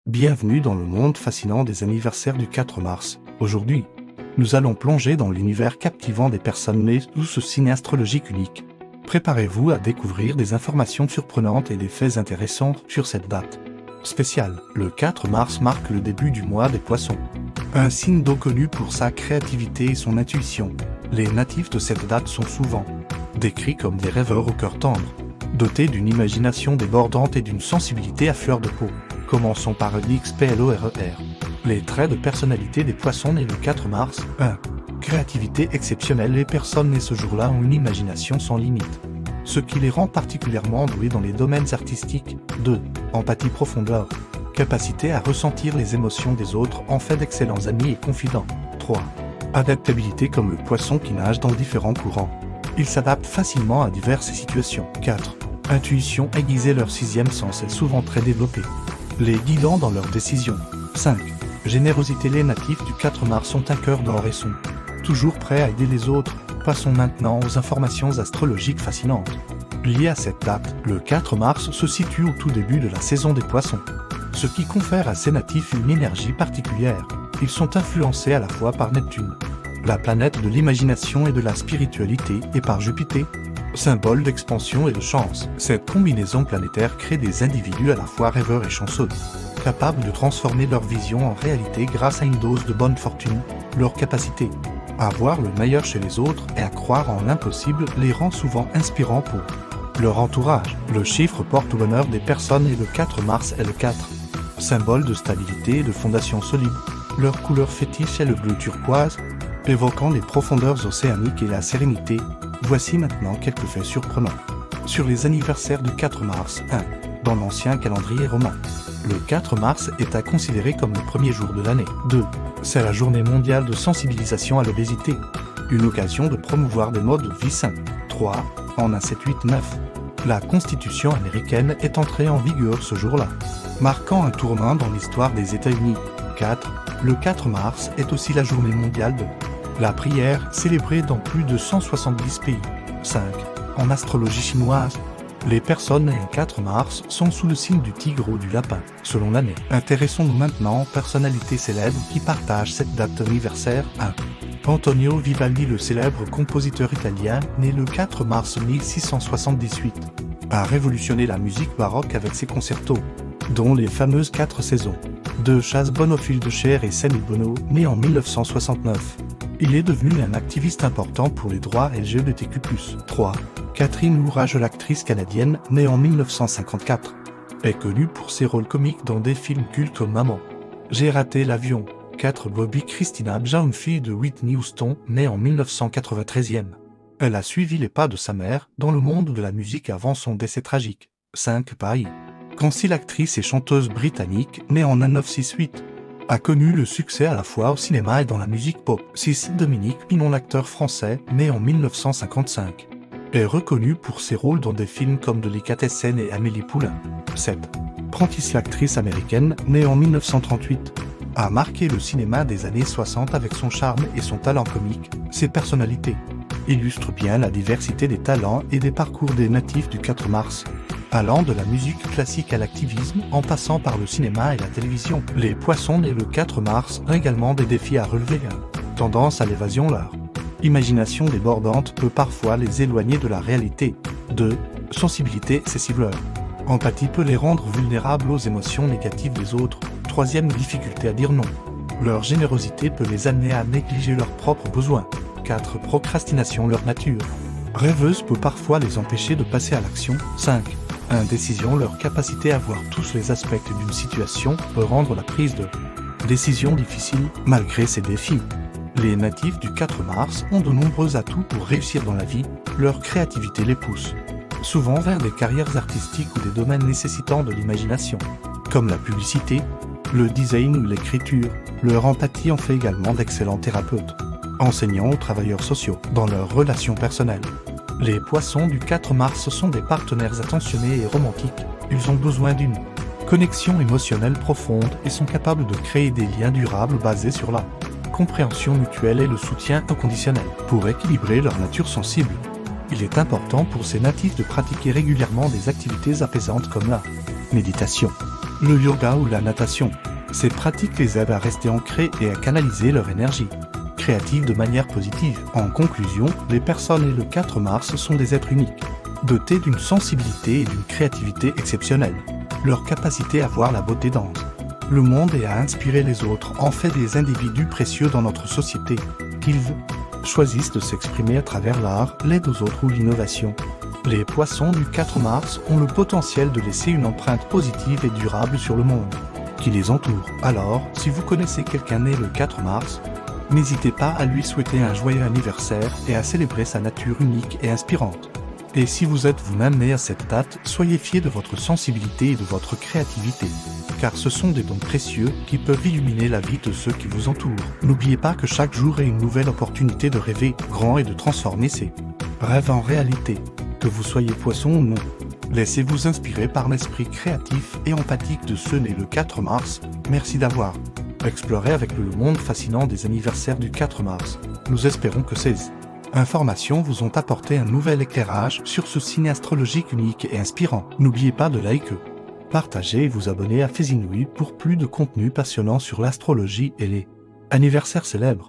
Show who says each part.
Speaker 1: Bienvenue dans le monde fascinant des anniversaires du 4 mars. Aujourd'hui, nous allons plonger dans l'univers captivant des personnes nées sous ce signe astrologique unique. Préparez-vous à découvrir des informations surprenantes et des faits intéressants sur cette date spéciale. Le 4 mars marque le début du mois des Poissons. Un signe d'eau connu pour sa créativité et son intuition. Les natifs de cette date sont souvent décrits comme des rêveurs au cœur tendre, dotés d'une imagination débordante et d'une sensibilité à fleur de peau. Commençons par l'XPLORER. Les traits de personnalité des Poissons nés le 4 mars. 1. Créativité exceptionnelle. Les personnes nées ce jour-là ont une imagination sans limite, ce qui les rend particulièrement doués dans les domaines artistiques. 2. Empathie profondeur. Capacité à ressentir les émotions des autres en fait d'excellents amis et confidents. 3. Adaptabilité comme le poisson qui nage dans différents courants. Ils s'adaptent facilement à diverses situations. 4. Intuition aiguisée. Leur sixième sens est souvent très développé, les guidant dans leurs décisions. 5. Générosité. Les natifs du 4 mars ont un cœur d'or et sont toujours prêts à aider les autres. Passons maintenant aux informations astrologiques fascinantes liées à cette date. Le 4 mars se situe au tout début de la saison des Poissons, ce qui confère à ces natifs une énergie particulière. Ils sont influencés à la fois par Neptune, la planète de l'imagination et de la spiritualité, et par Jupiter, symbole d'expansion et de chance. Cette combinaison planétaire crée des individus à la fois rêveurs et chanceux, capables de transformer leur vision en réalité grâce à une dose de bonne fortune. Leur capacité à voir le meilleur chez les autres et à croire en l'impossible les rend souvent inspirants pour leur entourage. Le chiffre porte au bonheur des personnes et le 4 mars est le 4, symbole de stabilité et de fondation solide. Leur couleur fétiche est le bleu turquoise, évoquant les profondeurs océaniques et la sérénité. Voici maintenant quelques faits surprenants sur les anniversaires du 4 mars. 1. Dans l'ancien calendrier romain, le 4 mars est à considérer comme le premier jour de l'année. 2. C'est la journée mondiale de sensibilisation à l'obésité, une occasion de promouvoir des modes de vie sains. 3. En 1789, la Constitution américaine est entrée en vigueur ce jour-là, marquant un tournant dans l'histoire des États-Unis. 4. Le 4 mars est aussi la journée mondiale de la prière, célébrée dans plus de 170 pays. 5. En astrologie chinoise, les personnes nées le 4 mars sont sous le signe du tigre ou du lapin, selon l'année. Intéressons-nous maintenant aux personnalités célèbres qui partagent cette date anniversaire. 1. Antonio Vivaldi. Le célèbre compositeur italien, né le 4 mars 1678, a révolutionné la musique baroque avec ses concertos, dont les fameuses 4 saisons. 2. Chaz Bonofield de Cher et Sammy Bono, né en 1969. Il est devenu un activiste important pour les droits LGBTQ+. 3. Catherine Mourage. L'actrice canadienne, née en 1954, est connue pour ses rôles comiques dans des films cultes comme Maman, J'ai raté l'avion. 4. Bobby Christina Brown, fille de Whitney Houston, née en 1993. Elle a suivi les pas de sa mère dans le monde de la musique avant son décès tragique. 5. Paris Kansi. L'actrice et chanteuse britannique, née en 1968, a connu le succès à la fois au cinéma et dans la musique pop. 6. Dominique Pinon. L'acteur français, né en 1955, est reconnu pour ses rôles dans des films comme Délicatessen et Amélie Poulain. 7. Prentice. L'actrice américaine, née en 1938, a marqué le cinéma des années 60 avec son charme et son talent comique. Ses personnalités illustrent bien la diversité des talents et des parcours des natifs du 4 mars, allant de la musique classique à l'activisme en passant par le cinéma et la télévision. Les Poissons nés le 4 mars ont également des défis à relever. Tendance à l'évasion. Leur imagination débordante peut parfois les éloigner de la réalité. 2. Sensibilité excessive. Leur empathie peut les rendre vulnérables aux émotions négatives des autres. 3. Difficulté à dire non. Leur générosité peut les amener à négliger leurs propres besoins. 4. Procrastination. Leur nature rêveuse peut parfois les empêcher de passer à l'action. 5. Indécision. Leur capacité à voir tous les aspects d'une situation peut rendre la prise de décision difficile. Malgré ces défis, les natifs du 4 mars ont de nombreux atouts pour réussir dans la vie. Leur créativité les pousse souvent vers des carrières artistiques ou des domaines nécessitant de l'imagination, comme la publicité, le design ou l'écriture. Leur empathie en fait également d'excellents thérapeutes, enseignants ou travailleurs sociaux dans leurs relations personnelles. Les Poissons du 4 mars sont des partenaires attentionnés et romantiques. Ils ont besoin d'une connexion émotionnelle profonde et sont capables de créer des liens durables basés sur la compréhension mutuelle et le soutien inconditionnel. Pour équilibrer leur nature sensible, il est important pour ces natifs de pratiquer régulièrement des activités apaisantes comme la méditation, le yoga ou la natation. Ces pratiques les aident à rester ancrés et à canaliser leur énergie créative de manière positive. En conclusion, les personnes nées le 4 mars sont des êtres uniques, dotés d'une sensibilité et d'une créativité exceptionnelles. Leur capacité à voir la beauté dans le monde et à inspirer les autres en fait des individus précieux dans notre société. Qu'ils choisissent de s'exprimer à travers l'art, l'aide aux autres ou l'innovation. Les poissons du 4 mars ont le potentiel de laisser une empreinte positive et durable sur le monde qui les entoure. Alors, si vous connaissez quelqu'un né le 4 mars, n'hésitez pas à lui souhaiter un joyeux anniversaire et à célébrer sa nature unique et inspirante. Et si vous êtes vous-même né à cette date, soyez fiers de votre sensibilité et de votre créativité, car ce sont des dons précieux qui peuvent illuminer la vie de ceux qui vous entourent. N'oubliez pas que chaque jour est une nouvelle opportunité de rêver grand et de transformer ses rêves en réalité. Que vous soyez poisson ou non, laissez-vous inspirer par l'esprit créatif et empathique de ceux nés le 4 mars. Merci d'avoir exploré avec le monde fascinant des anniversaires du 4 mars. Nous espérons que ces informations vous ont apporté un nouvel éclairage sur ce signe astrologique unique et inspirant. N'oubliez pas de liker, partager et vous abonner à Faisinouille pour plus de contenu passionnant sur l'astrologie et les anniversaires célèbres.